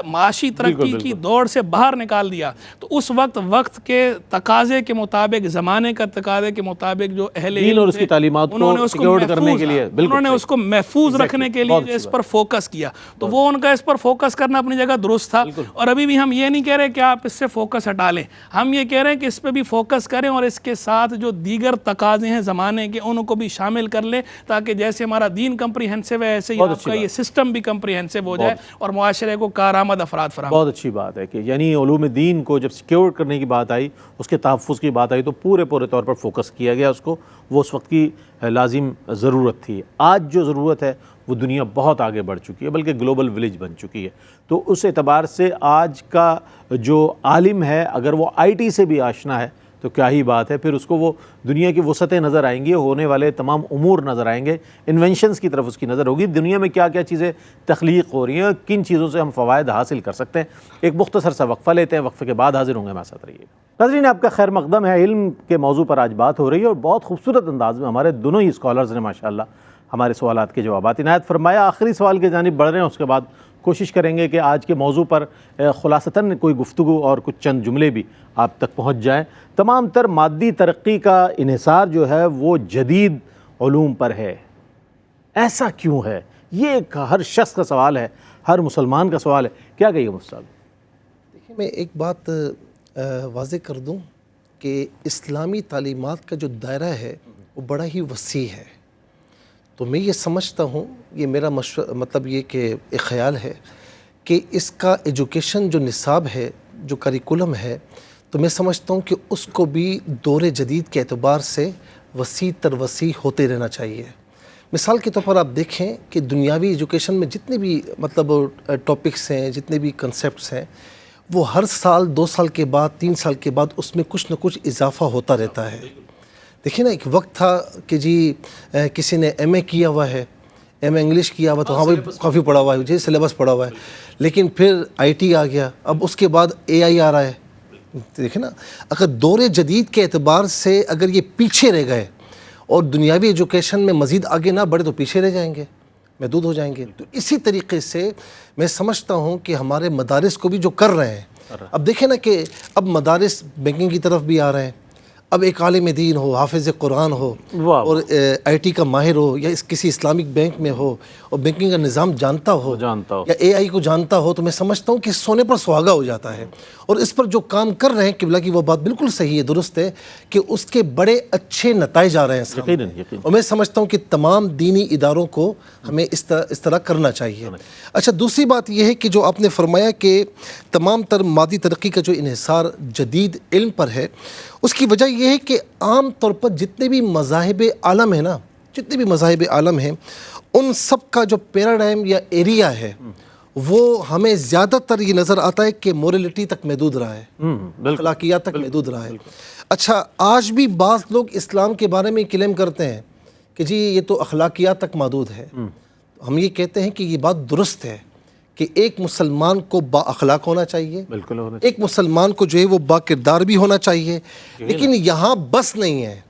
معاشی ترقی کی دوڑ سے باہر نکال دیا، تو اس وقت کے تقاضے کے مطابق، زمانے کا تقاضے کے مطابق جو اہل علم اور اس کی تعلیمات کو سیکیورڈ کرنے کے لیے انہوں نے اس کو محفوظ رکھنے کے لیے اس پر فوکس کیا، تو وہ ان کا اس پر فوکس کرنا اپنی جگہ درست تھا. اور ابھی بھی ہم یہ نہیں کہہ رہے کہ آپ اس سے فوکس ہٹا لیں، ہم یہ کہہ رہے ہیں کہ اس پہ بھی فوکس کریں اور اس کے ساتھ جو دیگر تقاضے ہیں زمانے کے ان کو بھی شامل کر لیں، تاکہ جیسے ہمارا دین کمپریہنسو ہے ایسے ہی آپ کا یہ سسٹم بھی کمپریہنسو ہو جائے اور معاشرے کو کارآمد افراد فراہم. بہت اچھی بات ہے کہ یعنی علوم دین کو جب سیکیور کرنے کی بات آئی، اس کے تحفظ کی بات آئی تو پورے طور پر فوکس کیا گیا اس کو. وہ اس وقت کی لازم ضرورت تھی. آج جو ضرورت ہے وہ دنیا بہت آگے بڑھ چکی ہے، بلکہ گلوبل ولیج بن چکی ہے. تو اس اعتبار سے آج کا جو عالم ہے اگر وہ آئی ٹی سے بھی آشنا ہے تو کیا ہی بات ہے، پھر اس کو وہ دنیا کی وسعتیں نظر آئیں گی، ہونے والے تمام امور نظر آئیں گے، انوینشنز کی طرف اس کی نظر ہوگی، دنیا میں کیا کیا چیزیں تخلیق ہو رہی ہیں، کن چیزوں سے ہم فوائد حاصل کر سکتے ہیں. ایک مختصر سا وقفہ لیتے ہیں، وقفے کے بعد حاضر ہوں گے، ہمارے ساتھ رہیے. ناظرین، آپ کا خیر مقدم ہے. علم کے موضوع پر آج بات ہو رہی ہے اور بہت خوبصورت انداز میں ہمارے دونوں ہی اسکالرز نے ماشاءاللہ ہمارے سوالات کے جوابات عنایت فرمایا. آخری سوال کی جانب بڑھ رہے ہیں، اس کے بعد کوشش کریں گے کہ آج کے موضوع پر خلاصتاً کوئی گفتگو اور کچھ چند جملے بھی آپ تک پہنچ جائیں. تمام تر مادی ترقی کا انحصار جو ہے وہ جدید علوم پر ہے. ایسا کیوں ہے؟ یہ ایک ہر شخص کا سوال ہے، ہر مسلمان کا سوال ہے. کیا کہیے مفتی صاحب؟ دیکھیں، میں ایک بات واضح کر دوں کہ اسلامی تعلیمات کا جو دائرہ ہے وہ بڑا ہی وسیع ہے. تو میں یہ سمجھتا ہوں، یہ میرا مطلب یہ کہ ایک خیال ہے کہ اس کا ایجوکیشن جو نصاب ہے، جو کریکولم ہے، تو میں سمجھتا ہوں کہ اس کو بھی دور جدید کے اعتبار سے وسیع تر وسیع ہوتے رہنا چاہیے. مثال کے طور پر آپ دیکھیں کہ دنیاوی ایجوکیشن میں جتنے بھی مطلب ٹاپکس ہیں، جتنے بھی کنسیپٹس ہیں، وہ ہر سال 2 سال کے بعد 3 سال کے بعد اس میں کچھ نہ کچھ اضافہ ہوتا رہتا ہے. دیکھیں نا، ایک وقت تھا کہ جی کسی نے ایم اے کیا ہوا ہے، ایم اے انگلش کیا ہوا تو ہاں بھائی کافی پڑھا ہوا ہے، جی سلیبس پڑھا ہوا ہے. لیکن پھر آئی ٹی آ گیا، اب اس کے بعد اے آئی آ رہا ہے. دیکھیں نا، اگر دور جدید کے اعتبار سے اگر یہ پیچھے رہ گئے اور دنیاوی ایجوکیشن میں مزید آگے نہ بڑھے تو پیچھے رہ جائیں گے، محدود ہو جائیں گے. تو اسی طریقے سے میں سمجھتا ہوں کہ ہمارے مدارس کو بھی جو کر رہے ہیں، اب دیکھیں نا کہ اب مدارس بینکنگ کی طرف بھی آ رہے ہیں. اب ایک عالم دین ہو، حافظ قرآن ہو اور آئی ٹی کا ماہر ہو، یا کسی اسلامک بینک میں ہو اور بینکنگ کا نظام جانتا ہو یا اے آئی کو جانتا ہو، تو میں سمجھتا ہوں کہ سونے پر سہاگا ہو جاتا ہے. اور اس پر جو کام کر رہے ہیں قبلہ کی وہ بات بالکل صحیح ہے، درست ہے کہ اس کے بڑے اچھے نتائج آ رہے ہیں سامنے. اور میں سمجھتا ہوں کہ تمام دینی اداروں کو ہمیں اس طرح کرنا چاہیے. اچھا، دوسری بات یہ ہے کہ جو آپ نے فرمایا کہ تمام تر مادی ترقی کا جو انحصار جدید علم پر ہے، اس کی وجہ یہ ہے کہ عام طور پر جتنے بھی مذاہب عالم ہیں نا، جتنے بھی مذاہب عالم ہیں، ان سب کا جو پیراڈائم یا ایریا ہے وہ ہمیں زیادہ تر یہ نظر آتا ہے کہ موریلٹی تک محدود رہا ہے، اخلاقیات تک محدود رہا ہے. اچھا، آج بھی بعض لوگ اسلام کے بارے میں کلیم کرتے ہیں کہ جی یہ تو اخلاقیات تک محدود ہے. ہم یہ کہتے ہیں کہ یہ بات درست ہے کہ ایک مسلمان کو با اخلاق ہونا چاہیے، ایک مسلمان کو جو ہے وہ با کردار بھی ہونا چاہیے، لیکن یہاں بس نہیں ہے.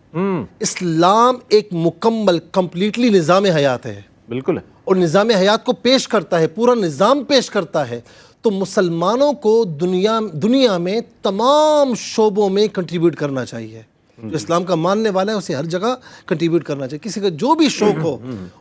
اسلام ایک مکمل کمپلیٹلی نظام حیات ہے، بالکل، اور نظام حیات کو پیش کرتا ہے، پورا نظام پیش کرتا ہے. تو مسلمانوں کو دنیا میں تمام شعبوں میں کنٹریبیوٹ کرنا چاہیے. جو اسلام کا ماننے والا ہے اسے ہر جگہ کنٹریبیوٹ کرنا چاہیے. کسی کا جو بھی شوق ہو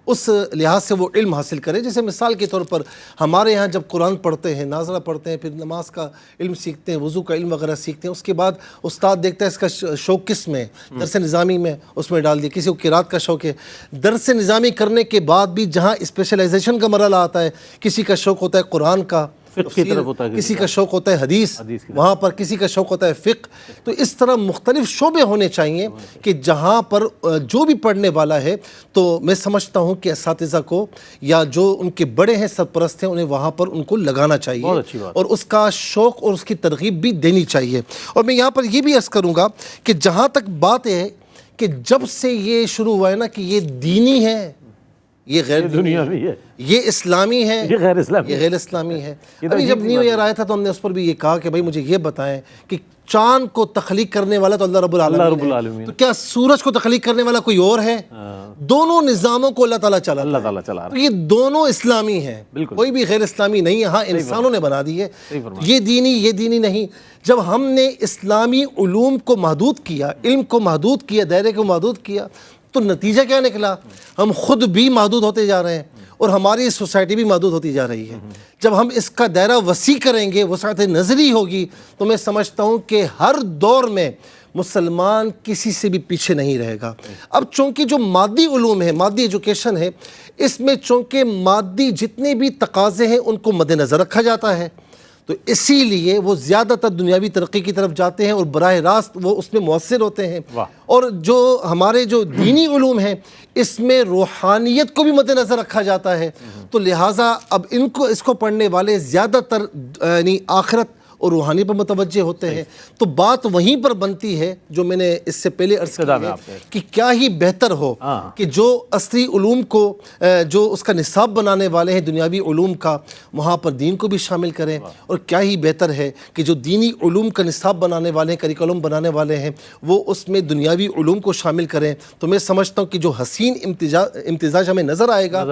اس لحاظ سے وہ علم حاصل کرے. جیسے مثال کے طور پر ہمارے ہاں جب قرآن پڑھتے ہیں، ناظرہ پڑھتے ہیں، پھر نماز کا علم سیکھتے ہیں، وضو کا علم وغیرہ سیکھتے ہیں، اس کے بعد استاد دیکھتا ہے اس کا شوق کس میں، درس نظامی میں اس میں ڈال دیا. کسی کو قرات کا شوق ہے، درس نظامی کرنے کے بعد بھی جہاں اسپیشلائزیشن کا مرحلہ آتا ہے، کسی کا شوق ہوتا ہے قرآن کا، کسی کا شوق ہوتا ہے حدیث، وہاں پر کسی کا شوق ہوتا ہے فقہ. تو اس طرح مختلف شعبے ہونے چاہیے کہ جہاں پر جو بھی پڑھنے والا ہے، تو میں سمجھتا ہوں کہ اساتذہ کو یا جو ان کے بڑے ہیں سرپرست ہیں انہیں وہاں پر ان کو لگانا چاہیے اور اس کا شوق اور اس کی ترغیب بھی دینی چاہیے. اور میں یہاں پر یہ بھی عرض کروں گا کہ جہاں تک بات ہے کہ جب سے یہ شروع ہوا ہے نا کہ یہ دینی ہے، یہ غیر دنیا میں یہ اسلامی ہے، یہ غیر اسلامی، یہ غیر اسلامی ہے. ابھی جب نیو ایئر آیا تھا تو ہم نے اس پر بھی یہ کہا کہ بھائی مجھے یہ بتائیں کہ چاند کو تخلیق کرنے والا تو اللہ رب العالمین ہے، تو کیا سورج کو تخلیق کرنے والا کوئی اور ہے؟ دونوں نظاموں کو اللہ تعالیٰ چلا رہا ہے. تو یہ دونوں اسلامی ہیں، کوئی بھی غیر اسلامی نہیں ہے. ہاں انسانوں نے بنا دی ہے یہ دینی نہیں. جب ہم نے اسلامی علوم کو محدود کیا، علم کو محدود کیا، دائرے کو محدود کیا، تو نتیجہ کیا نکلا؟ ہم خود بھی محدود ہوتے جا رہے ہیں اور ہماری سوسائٹی بھی محدود ہوتی جا رہی ہے۔ جب ہم اس کا دائرہ وسیع کریں گے، وسعت نظری ہوگی، تو میں سمجھتا ہوں کہ ہر دور میں مسلمان کسی سے بھی پیچھے نہیں رہے گا۔ اب چونکہ جو مادی علوم ہے، مادی ایجوکیشن ہے، اس میں چونکہ مادی جتنے بھی تقاضے ہیں ان کو مد نظر رکھا جاتا ہے، تو اسی لیے وہ زیادہ تر دنیاوی ترقی کی طرف جاتے ہیں اور براہ راست وہ اس میں مؤثر ہوتے ہیں۔ اور جو ہمارے جو دینی علوم ہیں اس میں روحانیت کو بھی مد نظر رکھا جاتا ہے، تو لہٰذا اب اس کو پڑھنے والے زیادہ تر یعنی آخرت اور روحانی پر متوجہ ہوتے ہیں۔ تو بات وہیں پر بنتی ہے جو میں نے اس سے پہلے عرض کیا ہے کہ کیا ہی بہتر ہو کہ جو عصری علوم کو جو اس کا نصاب بنانے والے ہیں دنیاوی علوم کا، وہاں پر دین کو بھی شامل کریں، اور کیا ہی بہتر ہے کہ جو دینی علوم کا نصاب بنانے والے ہیں، کریکولم بنانے والے ہیں، وہ اس میں دنیاوی علوم کو شامل کریں۔ تو میں سمجھتا ہوں کہ جو حسین امتزاج ہمیں نظر آئے گا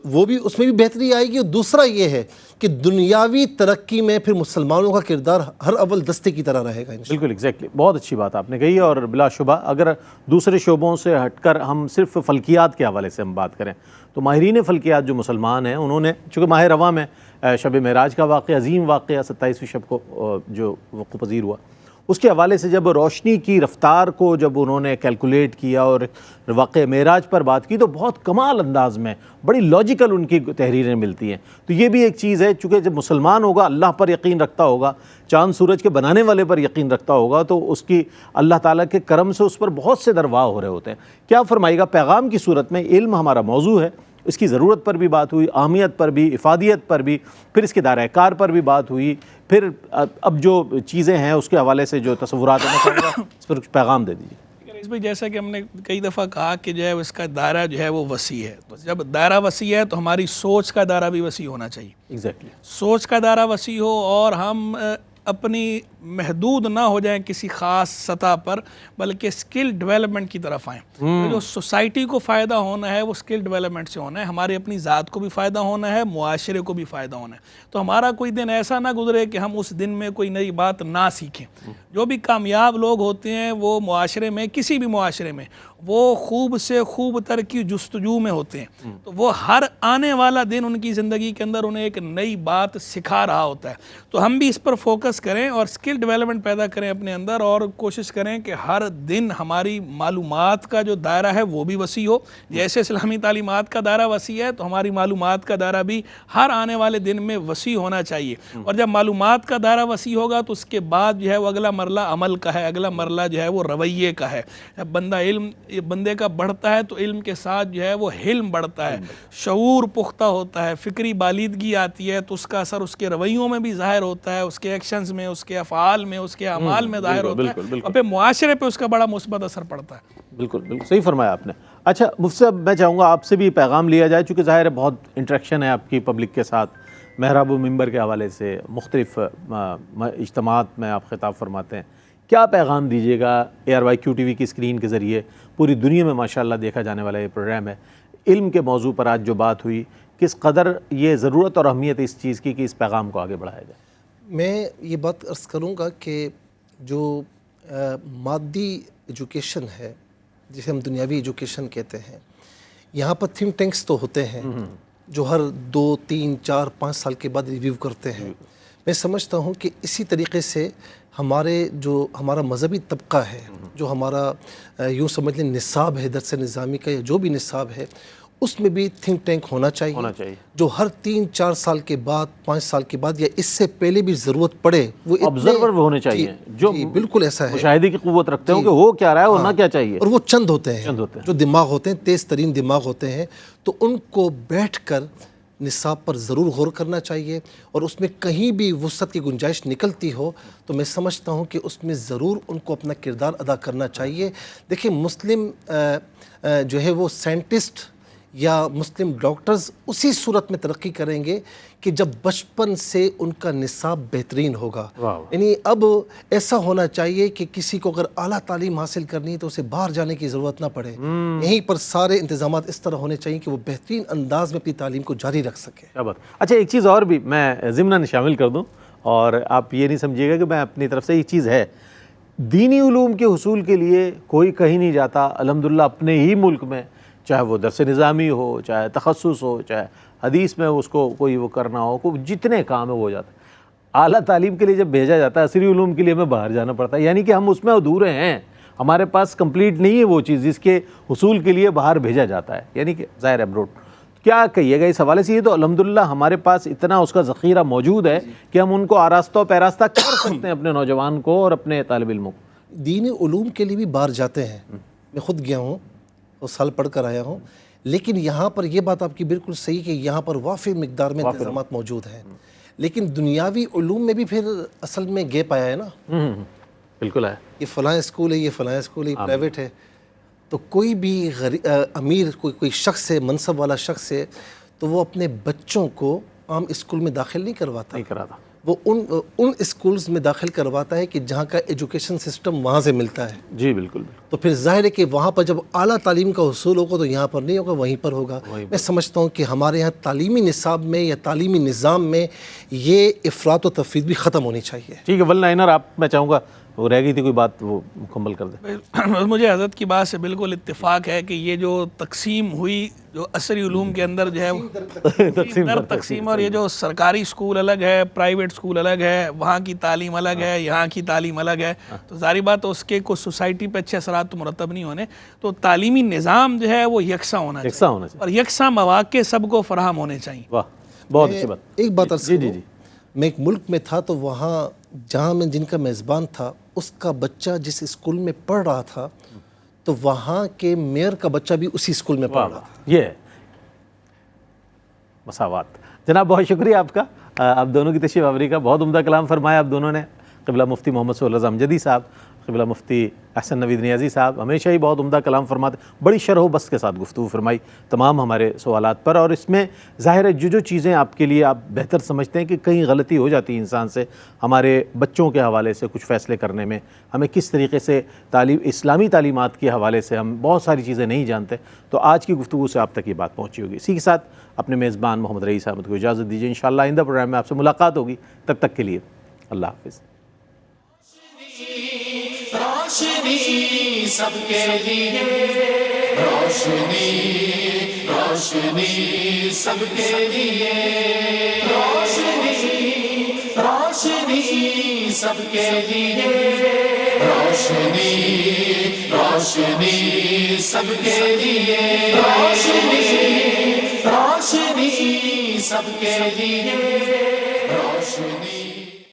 وہ بھی اس میں بھی بہتری آئے گی۔ اور دوسرا یہ ہے کہ دنیاوی ترقی میں پھر مسلمانوں کا کردار ہر اول دستے کی طرح رہے گا۔ بالکل ایگزیکٹلی، بہت اچھی بات آپ نے کہی۔ اور بلا شبہ اگر دوسرے شعبوں سے ہٹ کر ہم صرف فلکیات کے حوالے سے ہم بات کریں تو ماہرین فلکیات جو مسلمان ہیں انہوں نے، چونکہ ماہ رواں میں شب معراج کا واقعہ، عظیم واقعہ 27ویں شب کو جو وقوع پذیر ہوا، اس کے حوالے سے جب روشنی کی رفتار کو جب انہوں نے کیلکولیٹ کیا اور واقعہ معراج پر بات کی تو بہت کمال انداز میں بڑی لاجیکل ان کی تحریریں ملتی ہیں۔ تو یہ بھی ایک چیز ہے، چونکہ جب مسلمان ہوگا، اللہ پر یقین رکھتا ہوگا، چاند سورج کے بنانے والے پر یقین رکھتا ہوگا، تو اس کی اللہ تعالیٰ کے کرم سے اس پر بہت سے درواہ ہو رہے ہوتے ہیں۔ کیا فرمائے گا پیغام کی صورت میں؟ علم ہمارا موضوع ہے، اس کی ضرورت پر بھی بات ہوئی، اہمیت پر بھی، افادیت پر بھی، پھر اس کے دائرہ کار پر بھی بات ہوئی، پھر اب جو چیزیں ہیں اس کے حوالے سے جو تصورات ہیں، میں چاہوں گا اس پر کچھ پیغام دے دیجیے۔ اس میں جیسا کہ ہم نے کئی دفعہ کہا کہ جو ہے اس کا دائرہ جو ہے وہ وسیع ہے، تو جب دائرہ وسیع ہے تو ہماری سوچ کا دائرہ بھی وسیع ہونا چاہیے۔ ایگزیکٹلی، سوچ کا دائرہ وسیع ہو اور ہم اپنی محدود نہ ہو جائیں کسی خاص سطح پر، بلکہ اسکل ڈیولپمنٹ کی طرف آئیں۔ جو سوسائٹی کو فائدہ ہونا ہے وہ اسکل ڈیولپمنٹ سے ہونا ہے، ہماری اپنی ذات کو بھی فائدہ ہونا ہے، معاشرے کو بھی فائدہ ہونا ہے۔ تو ہمارا کوئی دن ایسا نہ گزرے کہ ہم اس دن میں کوئی نئی بات نہ سیکھیں۔ جو بھی کامیاب لوگ ہوتے ہیں وہ معاشرے میں، کسی بھی معاشرے میں، وہ خوب سے خوب تر کی جستجو میں ہوتے ہیں، تو وہ ہر آنے والا دن ان کی زندگی کے اندر انہیں ایک نئی بات سکھا رہا ہوتا ہے۔ تو ہم بھی اس پر فوکس کریں اور اسکل ڈیولپمنٹ پیدا کریں اپنے اندر، اور کوشش کریں کہ ہر دن ہماری معلومات کا جو دائرہ ہے وہ بھی وسیع ہو۔ جیسے اسلامی تعلیمات کا دائرہ وسیع ہے تو ہماری معلومات کا دائرہ بھی ہر آنے والے دن میں وسیع ہونا چاہیے۔ اور جب معلومات کا دائرہ وسیع ہوگا تو اس کے بعد جو ہے وہ اگلا مرحلہ عمل کا ہے، اگلا مرحلہ جو ہے وہ رویے کا ہے۔ جب بندے کا بڑھتا ہے تو علم کے ساتھ جو ہے وہ حلم بڑھتا ہے، شعور پختہ ہوتا ہے، فکری بالیدگی آتی ہے، تو اس کا اثر اس کے رویوں میں بھی ظاہر ہوتا ہے، اس کے ایکشنز میں، اس کے افعال میں، اس کے اعمال میں ظاہر ہوتا ہے، اور پھر معاشرے پہ اس کا بڑا مثبت اثر پڑتا ہے۔ بالکل بالکل صحیح فرمایا آپ نے۔ اچھا مفتی صاحب، میں چاہوں گا آپ سے بھی پیغام لیا جائے، چونکہ ظاہر ہے بہت انٹریکشن ہے آپ کی پبلک کے ساتھ، محراب و منبر کے حوالے سے مختلف اجتماعات میں آپ خطاب فرماتے ہیں۔ کیا پیغام دیجیے گا؟ ARYQ TV کی اسکرین کے ذریعے پوری دنیا میں ماشاءاللہ دیکھا جانے والا یہ پروگرام ہے، علم کے موضوع پر آج جو بات ہوئی، کس قدر یہ ضرورت اور اہمیت اس چیز کی کہ اس پیغام کو آگے بڑھایا جائے؟ میں یہ بات عرض کروں گا کہ جو مادی ایجوکیشن ہے، جسے ہم دنیاوی ایجوکیشن کہتے ہیں، یہاں پر تھنک ٹینکس تو ہوتے ہیں جو ہر 2 3 4 5 سال کے بعد ریویو کرتے ہیں۔ میں سمجھتا ہوں کہ اسی طریقے سے ہمارا مذہبی طبقہ ہے، جو ہمارا یوں سمجھ لیں نصاب ہے درس نظامی کا، یا جو بھی نصاب ہے، اس میں بھی تھنک ٹینک ہونا چاہیے جو ہر 3 4 سال کے بعد، 5 سال کے بعد یا اس سے پہلے بھی ضرورت پڑے وہ آبزرور ہونے چاہیے، جو بالکل ایسا ہے، مشاہدے کی قوت رکھتے ہوں کہ ہو کیا رہا ہے، ہونا کیا چاہیے۔ اور وہ چند ہوتے ہیں جو دماغ ہوتے ہیں، تیز ترین دماغ ہوتے ہیں، تو ان کو بیٹھ کر نصاب پر ضرور غور کرنا چاہیے، اور اس میں کہیں بھی وسعت کی گنجائش نکلتی ہو تو میں سمجھتا ہوں کہ اس میں ضرور ان کو اپنا کردار ادا کرنا چاہیے۔ دیکھیں، مسلم جو ہے وہ سائنٹسٹ یا مسلم ڈاکٹرز اسی صورت میں ترقی کریں گے کہ جب بچپن سے ان کا نصاب بہترین ہوگا۔ یعنی اب ایسا ہونا چاہیے کہ کسی کو اگر اعلیٰ تعلیم حاصل کرنی ہے تو اسے باہر جانے کی ضرورت نہ پڑے، یہیں پر سارے انتظامات اس طرح ہونے چاہیے کہ وہ بہترین انداز میں اپنی تعلیم کو جاری رکھ سکے۔ کیا بات۔ اچھا ایک چیز اور بھی میں ضمناً شامل کر دوں، اور آپ یہ نہیں سمجھیے گا کہ میں اپنی طرف سے، یہ چیز ہے دینی علوم کے حصول کے لیے کوئی کہیں نہیں جاتا، الحمدللہ اپنے ہی ملک میں، چاہے وہ درس نظامی ہو، چاہے تخصص ہو، چاہے حدیث میں اس کو کوئی وہ کرنا ہو، کوئی جتنے کام ہے وہ ہو جاتا ہے۔ اعلیٰ تعلیم کے لیے جب بھیجا جاتا ہے عصری علوم کے لیے ہمیں باہر جانا پڑتا ہے، یعنی کہ ہم اس میں ادھورے ہیں، ہمارے پاس کمپلیٹ نہیں ہے وہ چیز جس کے حصول کے لیے باہر بھیجا جاتا ہے، یعنی کہ ظاہر ابروڈ۔ کیا کہیے گا اس حوالے سے؟ یہ تو الحمدللہ ہمارے پاس اتنا اس کا ذخیرہ موجود ہے کہ ہم ان کو آراستہ و پیراستہ کر سکتے ہیں اپنے نوجوان کو اور اپنے طالب علموں کو۔ دینی علوم کے لیے بھی باہر جاتے ہیں، میں خود گیا ہوں، 2 سال پڑھ کر آیا ہوں، لیکن یہاں پر یہ بات آپ کی بالکل صحیح کہ یہاں پر وافر مقدار میں انتظامات موجود ہیں، لیکن دنیاوی علوم میں بھی پھر اصل میں گیپ آیا ہے نا۔ بالکل ہے، یہ فلاں اسکول ہے، یہ فلاں اسکول ہے، یہ پرائیویٹ ہے، تو کوئی بھی امیر کوئی شخص ہے، منصب والا شخص ہے، تو وہ اپنے بچوں کو عام اسکول میں داخل نہیں کرواتا، وہ ان اسکولز میں داخل کرواتا ہے کہ جہاں کا ایجوکیشن سسٹم وہاں سے ملتا ہے۔ جی بالکل۔ تو پھر ظاہر ہے کہ وہاں پر جب اعلیٰ تعلیم کا حصول ہوگا تو یہاں پر نہیں ہوگا، وہیں پر ہوگا۔ میں سمجھتا ہوں کہ ہمارے یہاں تعلیمی نصاب میں یا تعلیمی نظام میں یہ افراط و تفریط بھی ختم ہونی چاہیے۔ ٹھیک ہے، ولنائنر آپ میں چاہوں گا وہ رہ گئی تھی کوئی بات وہ مکمل کر دیں۔ مجھے حضرت کی بات سے بالکل اتفاق ہے کہ یہ جو تقسیم ہوئی جو عصری علوم کے اندر جو ہے تقسیم، اور یہ جو سرکاری اسکول الگ ہے، پرائیویٹ اسکول الگ ہے، وہاں کی تعلیم الگ ہے، یہاں کی تعلیم الگ ہے، تو ظاہری بات اس کے کوئی سوسائٹی پہ اچھے اثرات تو مرتب نہیں ہونے۔ تو تعلیمی نظام جو ہے وہ یکساں ہونا چاہیے اور یکساں مواقع سب کو فراہم ہونے چاہیے۔ واہ، بہت اچھی بات۔ ایک بات عرض کروں، جی میں ایک ملک میں تھا تو وہاں جہاں میں جن کا میزبان تھا اس کا بچہ جس اسکول میں پڑھ رہا تھا تو وہاں کے میئر کا بچہ بھی اسی اسکول میں پڑھ رہا تھا۔ یہ مساوات۔ جناب بہت شکریہ آپ کا، آپ دونوں کی تشریف آوری کا، بہت عمدہ کلام فرمایا آپ دونوں نے۔ قبلہ مفتی محمد سہیل رضا امجدی صاحب، قبلہ مفتی احسن نوید نیازی صاحب ہمیشہ ہی بہت عمدہ کلام فرماتے، بڑی شرح و بسط کے ساتھ گفتگو فرمائی تمام ہمارے سوالات پر، اور اس میں ظاہر ہے جو چیزیں آپ کے لیے آپ بہتر سمجھتے ہیں کہ کہیں غلطی ہو جاتی ہے انسان سے، ہمارے بچوں کے حوالے سے کچھ فیصلے کرنے میں، ہمیں کس طریقے سے اسلامی تعلیمات کے حوالے سے ہم بہت ساری چیزیں نہیں جانتے، تو آج کی گفتگو سے آپ تک یہ بات پہنچی ہوگی۔ اسی کے ساتھ اپنے میزبان محمد رئیس احمد کو اجازت دیجیے، انشاءاللہ آئندہ پروگرام میں آپ سے ملاقات ہوگی، تب تک کے لیے اللہ حافظ۔ روشنی سب کے لیے، روشنی روشنی سب کے لیے، روشنی روشنی سب کے لیے، روشنی روشنی سب کے لیے، روشنی روشنی سب کے لیے۔